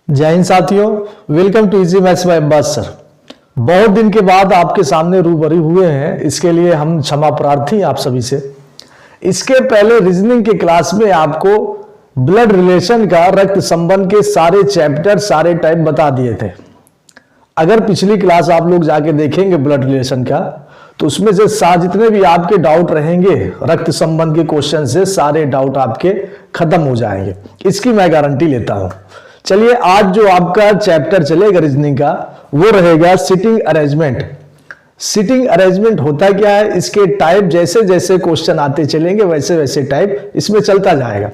जय हिंद साथियों, welcome to easy maths by Abbas sir. बहुत दिन के बाद आपके सामने रूबरू हुए हैं, इसके लिए हम क्षमा प्रार्थी आप सभी से। इसके पहले रीजनिंग के क्लास में आपको ब्लड रिलेशन का, रक्त संबंध के सारे चैप्टर, सारे टाइप बता दिए थे। अगर पिछली क्लास आप लोग जाके देखेंगे ब्लड रिलेशन का, तो उसमें से जितने भी आपके डाउट रहेंगे रक्त संबंध के क्वेश्चन से, सारे डाउट आपके खत्म हो जाएंगे, इसकी मैं गारंटी लेता हूं। चलिए, आज जो आपका चैप्टर चलेगा रीजनिंग का, वो रहेगा सिटिंग अरेंजमेंट। सिटिंग अरेंजमेंट होता क्या है, इसके टाइप जैसे जैसे क्वेश्चन आते चलेंगे वैसे वैसे टाइप इसमें चलता जाएगा।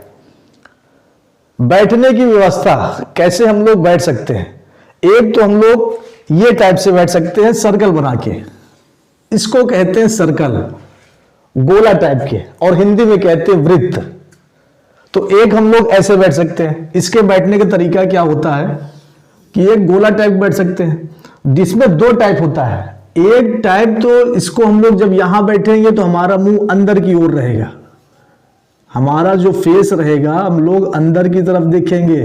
बैठने की व्यवस्था, कैसे हम लोग बैठ सकते हैं। एक तो हम लोग ये टाइप से बैठ सकते हैं, सर्कल बना के, इसको कहते हैं सर्कल, गोला टाइप के, और हिंदी में कहते हैं वृत्त। तो एक हम लोग ऐसे बैठ सकते हैं। इसके बैठने का तरीका क्या होता है कि एक गोला टाइप बैठ सकते हैं, जिसमें दो टाइप होता है। एक टाइप तो इसको हम लोग जब यहां बैठेंगे तो हमारा मुंह अंदर की ओर रहेगा, हमारा जो फेस रहेगा हम लोग अंदर की तरफ देखेंगे,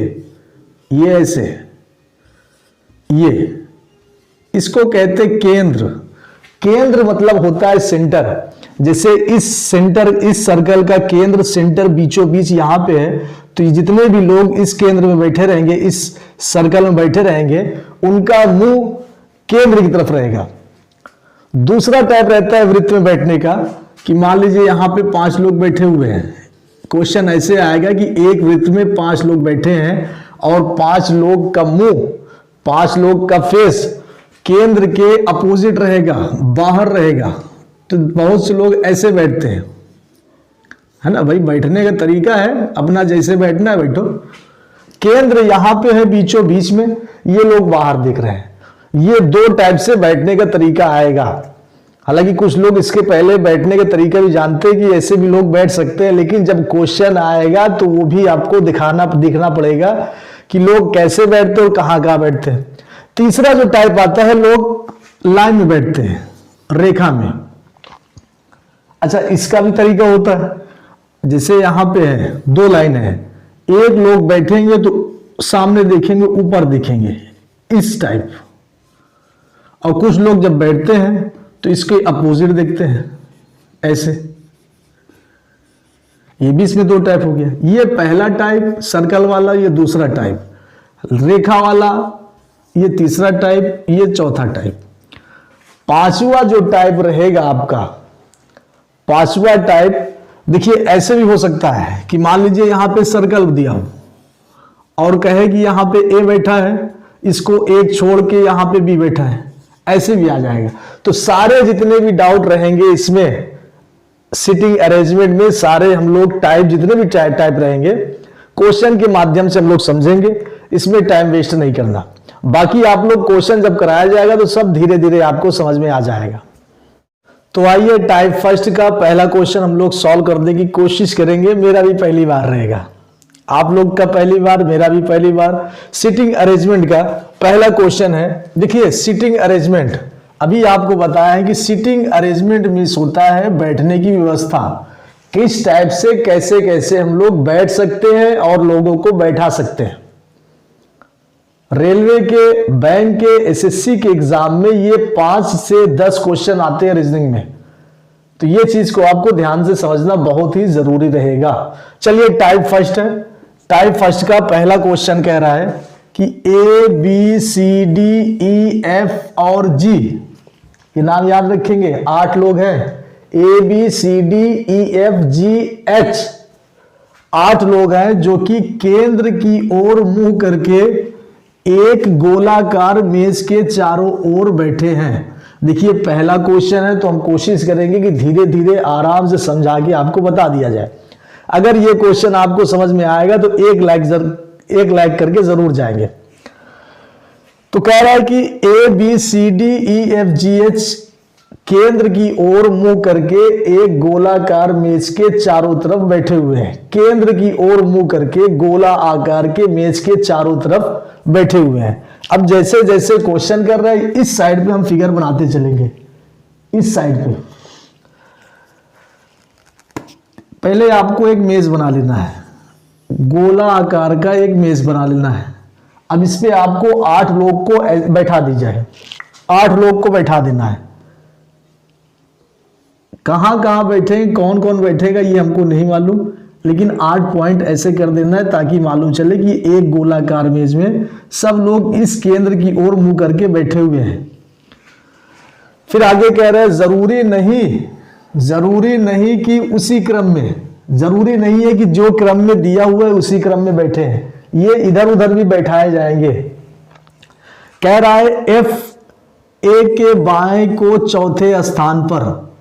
ये ऐसे, ये इसको कहते हैं केंद्र। केंद्र मतलब होता है सेंटर। जैसे इस सेंटर, इस सर्कल का केंद्र सेंटर बीचों बीच यहां पे है, तो जितने भी लोग इस केंद्र में बैठे रहेंगे, इस सर्कल में बैठे रहेंगे, उनका मुंह केंद्र की तरफ रहेगा। दूसरा टाइप रहता है वृत्त में बैठने का, कि मान लीजिए यहां पे 5 लोग बैठे हुए हैं। क्वेश्चन ऐसे आएगा कि एक वृत्त में 5 लोग बैठे हैं और 5 लोग का मुंह, 5 लोग का फेस केंद्र के अपोजिट रहेगा, बाहर रहेगा। तो बहुत से लोग ऐसे बैठते हैं, है ना भाई, बैठने का तरीका है अपना, जैसे बैठना है बैठो। केंद्र यहां पे है बीचों बीच में, ये लोग बाहर दिख रहे हैं। ये दो टाइप से बैठने का तरीका आएगा। हालांकि कुछ लोग इसके पहले बैठने का तरीका भी जानते हैं कि ऐसे भी लोग बैठ सकते हैं, लेकिन जब क्वेश्चन आएगा तो वो भी आपको दिखना पड़ेगा कि लोग कैसे बैठते हैं और कहां कहां बैठते हैं। तीसरा जो टाइप आता है, लोग लाइन में बैठते हैं, रेखा में। अच्छा, इसका भी तरीका होता है। जैसे यहां पे है, 2 लाइन है, एक लोग बैठेंगे तो सामने देखेंगे, ऊपर दिखेंगे, इस टाइप। और कुछ लोग जब बैठते हैं तो इसके अपोजिट देखते हैं, ऐसे। ये भी इसमें 2 टाइप हो गया। ये पहला टाइप सर्कल वाला, ये दूसरा टाइप रेखा वाला, ये तीसरा टाइप, ये चौथा टाइप। पांचवा जो टाइप रहेगा आपका, पांचवा टाइप देखिए ऐसे भी हो सकता है कि मान लीजिए यहां पे सर्कल दिया हो और कहे कि यहां पे ए बैठा है, इसको एक छोड़ के यहां पे बी बैठा है, ऐसे भी आ जाएगा। तो सारे जितने भी डाउट रहेंगे इसमें सिटिंग अरेंजमेंट में, सारे हम लोग टाइप, जितने भी टाइप रहेंगे, क्वेश्चन के माध्यम से हम लोग समझेंगे। इसमें टाइम वेस्ट नहीं करना। बाकी आप लोग क्वेश्चन जब कराया जाएगा तो सब धीरे धीरे आपको समझ में आ जाएगा। तो आइए, टाइप फर्स्ट का पहला क्वेश्चन हम लोग सॉल्व करने की कोशिश करेंगे। मेरा भी पहली बार रहेगा, आप लोग का पहली बार, मेरा भी पहली बार। सिटिंग अरेंजमेंट का पहला क्वेश्चन है। देखिए, सिटिंग अरेंजमेंट, अभी आपको बताया है कि सिटिंग अरेंजमेंट मीन्स होता है बैठने की व्यवस्था। किस टाइप से, कैसे कैसे हम लोग बैठ सकते हैं और लोगों को बैठा सकते हैं। रेलवे के, बैंक के, एसएससी के एग्जाम में ये 5 से 10 क्वेश्चन आते हैं रीजनिंग में, तो ये चीज को आपको ध्यान से समझना बहुत ही जरूरी रहेगा। चलिए, टाइप फर्स्ट है। टाइप फर्स्ट का पहला क्वेश्चन कह रहा है कि A B C D E F और जी, ये नाम याद रखेंगे, 8 लोग हैं, A B C D E F G H, 8 लोग हैं जो कि केंद्र की ओर मुंह करके एक गोलाकार मेज के चारों ओर बैठे हैं। देखिए, पहला क्वेश्चन है तो हम कोशिश करेंगे कि धीरे धीरे आराम से समझा के आपको बता दिया जाए। अगर ये क्वेश्चन आपको समझ में आएगा तो एक लाइक करके जरूर जाएंगे। तो कह रहा है कि A B C D E F G H केंद्र की ओर मुंह करके एक गोलाकार मेज के चारों तरफ बैठे हुए हैं। केंद्र की ओर मुंह करके गोला आकार के मेज के चारों तरफ बैठे हुए हैं। अब जैसे जैसे क्वेश्चन कर रहे हैं, इस साइड पे हम फिगर बनाते चलेंगे। इस साइड पे पहले आपको एक मेज बना लेना है, गोला आकार का एक मेज बना लेना है। अब इस पे आपको 8 लोग को बैठा दी जाए, 8 लोग को बैठा देना है। कहां कहां बैठे, कौन कौन बैठेगा ये हमको नहीं मालूम, लेकिन 8 पॉइंट ऐसे कर देना है ताकि मालूम चले कि एक गोलाकार मेज में सब लोग इस केंद्र की ओर मुंह करके बैठे हुए हैं। फिर आगे कह रहे हैं जरूरी नहीं कि उसी क्रम में, जरूरी नहीं है कि जो क्रम में दिया हुआ है उसी क्रम में बैठे हैं, ये इधर उधर भी बैठाए जाएंगे। कह रहा है एफ ए के बाएं को चौथे स्थान पर,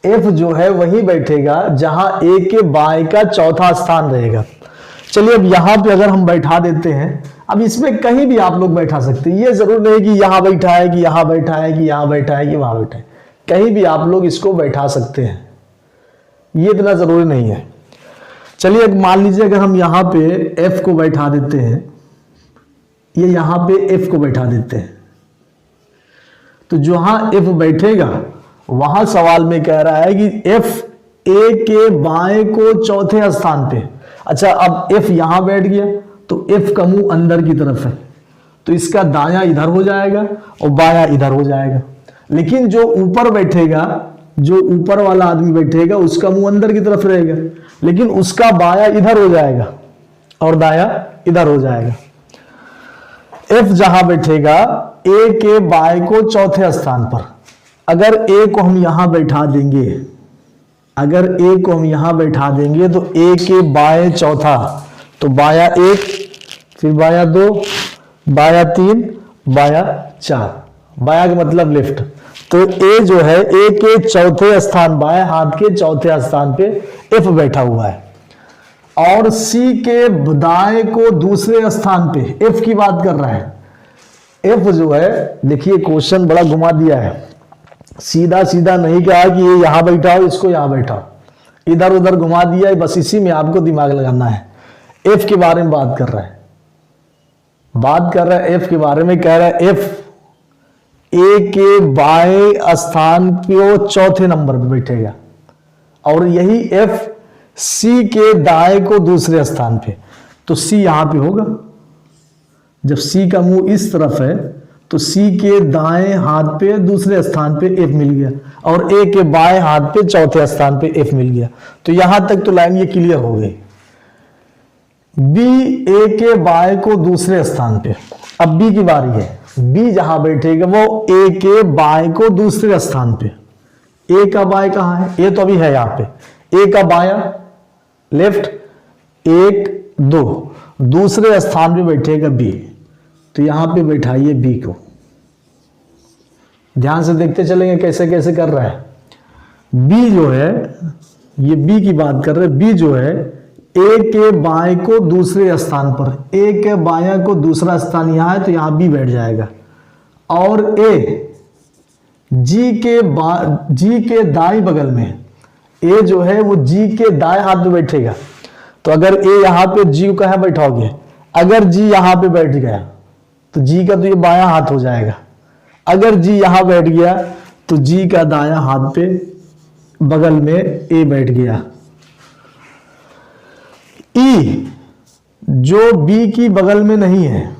एफ जो है वही बैठेगा जहां ए के बाएं का चौथा स्थान रहेगा। चलिए अब यहां पे अगर हम बैठा देते हैं, अब इसमें कहीं भी आप लोग बैठा सकते हैं, ये जरूर नहीं कि यहां बैठा है कि यहां बैठा है कि यहां बैठा है कि वहां बैठा है, कहीं भी आप लोग इसको बैठा सकते हैं, ये इतना जरूरी नहीं है। चलिए मान लीजिए अगर हम यहां पे एफ को बैठा देते हैं, ये यहां पे एफ को बैठा देते हैं, तो जहां एफ बैठेगा वहां सवाल में कह रहा है कि एफ ए के बाएं को चौथे स्थान पे। अच्छा अब एफ यहां बैठ गया तो एफ का मुंह अंदर की तरफ है, तो इसका दायां इधर हो जाएगा और बायां इधर हो जाएगा। लेकिन जो ऊपर बैठेगा, जो ऊपर वाला आदमी बैठेगा उसका मुंह अंदर की तरफ रहेगा, लेकिन उसका बायां इधर हो जाएगा और दायां इधर हो जाएगा। एफ जहां बैठेगा ए के बाएं को चौथे स्थान पर, अगर ए को हम यहां बैठा देंगे, अगर ए को हम यहां बैठा देंगे तो ए के बाएं चौथा, तो बायां 1, फिर बायां 2, बायां 3, बायां 4, बायां का मतलब लेफ्ट। तो ए जो है ए के चौथे स्थान, बाएं हाथ के चौथे स्थान पे एफ बैठा हुआ है, और सी के दाएं को दूसरे स्थान पे एफ की बात कर रहा है। एफ जो है, देखिए क्वेश्चन बड़ा घुमा दिया है, सीधा सीधा नहीं कहा कि ये यहां बैठा हो इसको यहां बैठा हो, इधर उधर घुमा दिया है, बस इसी में आपको दिमाग लगाना है। एफ के बारे में बात कर रहा है, एफ के बारे में कह रहा है एफ ए के बाएं स्थान पे चौथे नंबर पे बैठेगा, और यही एफ सी के दाएं को दूसरे स्थान पे, तो सी यहां पे होगा। जब सी का मुंह इस तरफ है तो सी के दाएं हाथ पे दूसरे स्थान पे एफ मिल गया, और ए के बाएं हाथ पे चौथे स्थान पे एफ मिल गया। तो यहां तक तो लाइन ये क्लियर हो गई। बी ए के बाएं को दूसरे स्थान पे, अब बी की बारी है, बी जहां बैठेगा वो ए के बाएं को दूसरे स्थान पे। ए का बाएं कहां है, ए तो अभी है यहां पे, ए का बायां लेफ्ट 1 2, दूसरे स्थान पे बैठेगा बी, तो यहां पे बैठाइए बी को। ध्यान से देखते चलेंगे कैसे कैसे कर रहा है। बी जो है, ये बी की बात कर रहे हैं, बी जो है ए के बाएं को दूसरे स्थान पर, ए के बायां को दूसरा स्थान यहां है तो यहां बी बैठ जाएगा, और ए जी के दाएं बगल में, ए जो है वो जी के दाएं हाथ में बैठेगा। तो अगर ए यहां पे जी को कहां बैठाओगे, अगर जी यहां पे बैठ गया तो जी का तो ये बायां हाथ हो जाएगा, अगर जी यहां बैठ गया तो जी का दायां हाथ पे बगल में ए बैठ गया। ई जो बी की बगल में नहीं है,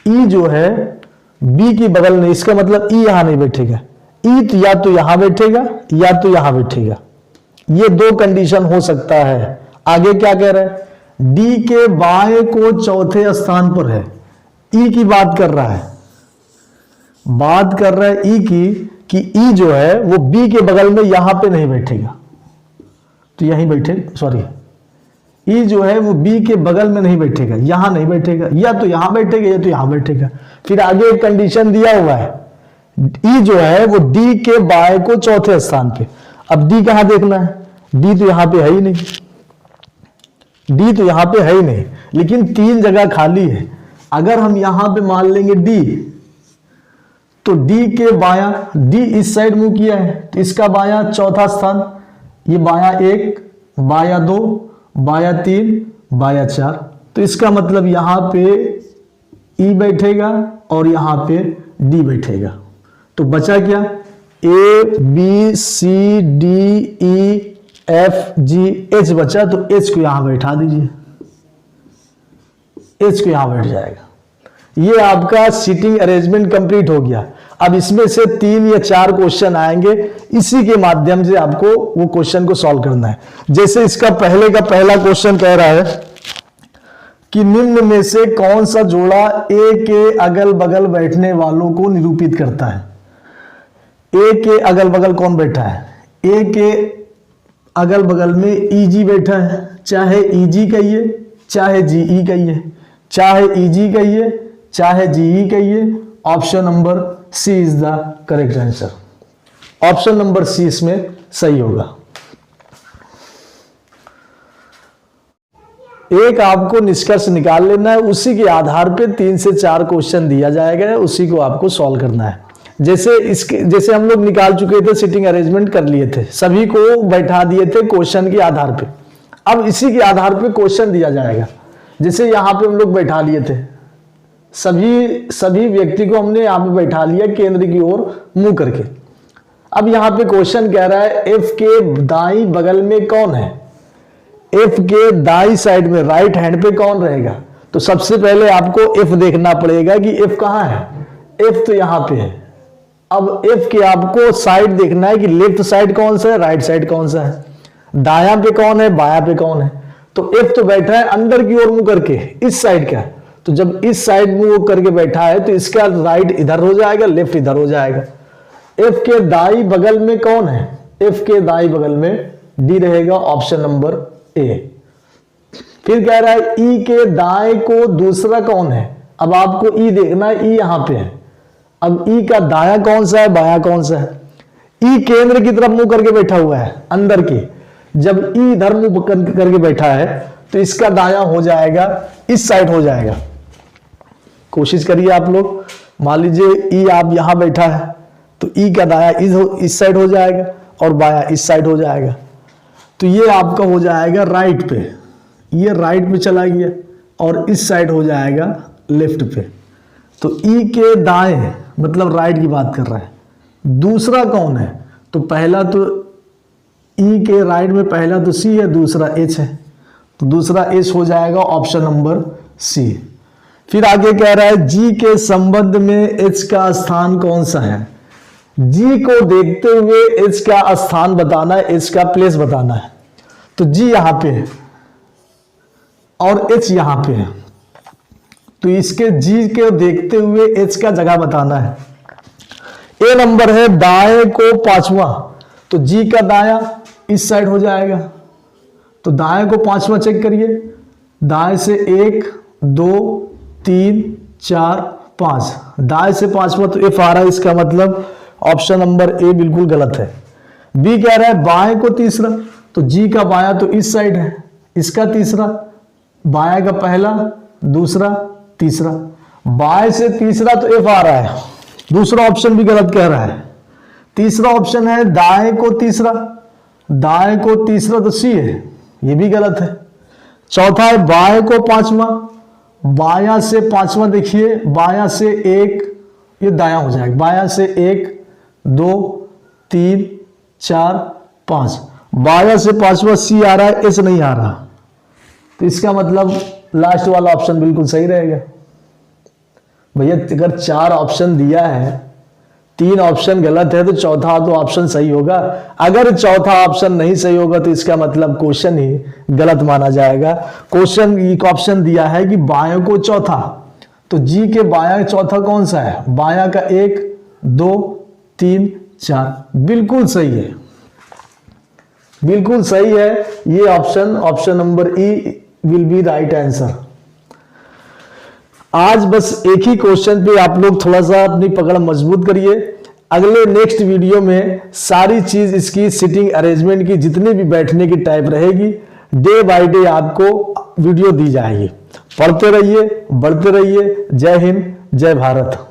ई जो है बी की बगल में, इसका मतलब ई यहां नहीं बैठेगा, ई तो या तो यहां बैठेगा या तो यहां बैठेगा, ये 2 कंडीशन हो सकता है। आगे क्या कह रहा है, डी के बाएं को चौथे स्थान पर है, ई की बात कर रहा है, बात कर रहा है ई की, कि ई जो है वो बी के बगल में यहां पे नहीं बैठेगा, तो यहीं बैठे, सॉरी ई जो है वो बी के बगल में नहीं बैठेगा, यहां नहीं बैठेगा, या तो यहां बैठेगा या तो यहां बैठेगा। फिर आगे एक कंडीशन दिया हुआ है, ई जो है वो डी के बाएं को चौथे स्थान पे। अब डी कहां देखना है, डी तो यहां पे है ही नहीं, डी तो यहां पे है ही नहीं, लेकिन 3 जगह खाली है। अगर हम यहां पे मान लेंगे डी, तो डी के बायां, डी इस साइड मुंह किया है तो इसका बायां चौथा स्थान, ये बायां 1, बायां 2, बायां 3, बायां 4, तो इसका मतलब यहां पे ई बैठेगा और यहां पे डी बैठेगा। तो बचा क्या, A B C D E F G H बचा, तो एच को यहां बैठा दीजिए। एच को यहां बैठ जाएगा। ये आपका सीटिंग अरेंजमेंट कंप्लीट हो गया। अब इसमें से 3 या 4 क्वेश्चन आएंगे, इसी के माध्यम से आपको वो क्वेश्चन को सॉल्व करना है। जैसे इसका पहला क्वेश्चन कह रहा है कि निम्न में से कौन सा जोड़ा ए के अगल बगल बैठने वालों को निरूपित करता है। ए के अगल बगल कौन बैठा है? ए के अगल बगल में ईजी बैठा है, चाहे ईजी कहिए चाहे जीई कहिए, चाहे ईजी कहिए चाहे जीई कहिए। Option number C is the correct answer. Option number C इसमें सही होगा। एक आपको निष्कर्ष निकाल लेना है, उसी के आधार पे 3 से 4 क्वेश्चन दिया जाएगा, उसी को आपको सॉल्व करना है। जैसे हम लोग निकाल चुके थे, सिटिंग अरेंजमेंट कर लिए थे, सभी को बैठा दिए थे क्वेश्चन के आधार पे। अब इसी के आधार पे क्वेश्चन दिया जाएगा। जैसे यहां पे हम लोग बैठा लिए थे, सभी व्यक्ति को हमने यहां पे बैठा लिया केंद्र की ओर मुंह करके। अब यहां पे क्वेश्चन कह रहा है एफ के दाई बगल में कौन है। एफ के दाई साइड में राइट हैंड पे कौन रहेगा? तो सबसे पहले आपको एफ देखना पड़ेगा कि एफ कहां है। एफ तो यहां पे है। अब एफ के आपको साइड देखना है कि लेफ्ट साइड कौन सा है, राइट साइड कौन सा है, दाया पे कौन है, बाया पे कौन है। तो एफ तो बैठा है अंदर की ओर मुंह करके, इस साइड का। तो जब इस साइड मुंह करके बैठा है तो इसका राइट इधर हो जाएगा, लेफ्ट इधर हो जाएगा। एफ के दाई बगल में कौन है? एफ के दाई बगल में डी रहेगा, ऑप्शन नंबर ए। फिर कह रहा है ई के दाएं को दूसरा कौन है। अब आपको ई देखना है, ई यहां पे है। अब ई का दाया कौन सा है, बाया कौन सा है। ई केंद्र की तरफ मुंह करके बैठा हुआ है, अंदर की। जब ई इधर मुंह करके बैठा है तो इसका दाया हो जाएगा, इस साइड हो जाएगा। कोशिश करिए आप लोग, मान लीजिए ई आप यहां बैठा है तो ई का दाया इस साइड हो जाएगा और बाया इस साइड हो जाएगा। तो ये आपका हो जाएगा राइट पे, ये राइट पे चला गया और इस साइड हो जाएगा लेफ्ट पे। तो ई के दाएं मतलब राइट की बात कर रहा है। दूसरा कौन है? तो पहला तो ई के राइट में पहला तो सी है, दूसरा एच है, तो दूसरा एच हो जाएगा, ऑप्शन नंबर सी। फिर आगे कह रहा है जी के संबंध में एच का स्थान कौन सा है। जी को देखते हुए एच का स्थान बताना है, एच का प्लेस बताना है। तो जी यहां पे है और एच यहां पे है, तो इसके जी के देखते हुए एच का जगह बताना है। ए नंबर है दाएं को 5वां, तो जी का दाया इस साइड हो जाएगा। तो दाएं को 5वां चेक करिए, दाएं से 1 2 3 4 5, दाएं से 5वां तो एफ आ रहा है, इसका मतलब ऑप्शन नंबर ए बिल्कुल गलत है। बी कह रहा है बाएं को तीसरा, तो जी का बाया तो इस साइड है, इसका तीसरा, बाया का पहला, दूसरा, तीसरा, बाएं से तीसरा तो एफ आ रहा है, दूसरा ऑप्शन भी गलत कह रहा है। तीसरा ऑप्शन है दाएं को तीसरा, दाएं को तीसरा तो सी है, ये भी गलत है। चौथा है बाएं को 5वां, बाया से 5वां देखिए, बाया से 1, ये दाया हो जाएगा, बाया से 1 2 3 4 5, बाया से 5वां सी आ रहा है, एस नहीं आ रहा, तो इसका मतलब लास्ट वाला ऑप्शन बिल्कुल सही रहेगा। भैया अगर 4 ऑप्शन दिया है, 3 ऑप्शन गलत है तो चौथा तो ऑप्शन सही होगा। अगर चौथा ऑप्शन नहीं सही होगा तो इसका मतलब क्वेश्चन ही गलत माना जाएगा। क्वेश्चन एक ऑप्शन दिया है कि बायों को चौथा, तो जी के बाया चौथा कौन सा है, बाया का 1 2 3 4, बिल्कुल सही है, बिल्कुल सही है ये option number E will be right answer. आज बस एक ही क्वेश्चन पे आप लोग थोड़ा सा अपनी पकड़ मजबूत करिए। अगले नेक्स्ट वीडियो में सारी चीज इसकी सिटिंग अरेंजमेंट की जितनी भी बैठने की टाइप रहेगी, डे बाय डे आपको वीडियो दी जाएगी। पढ़ते रहिए, बढ़ते रहिए। जय हिंद, जय भारत।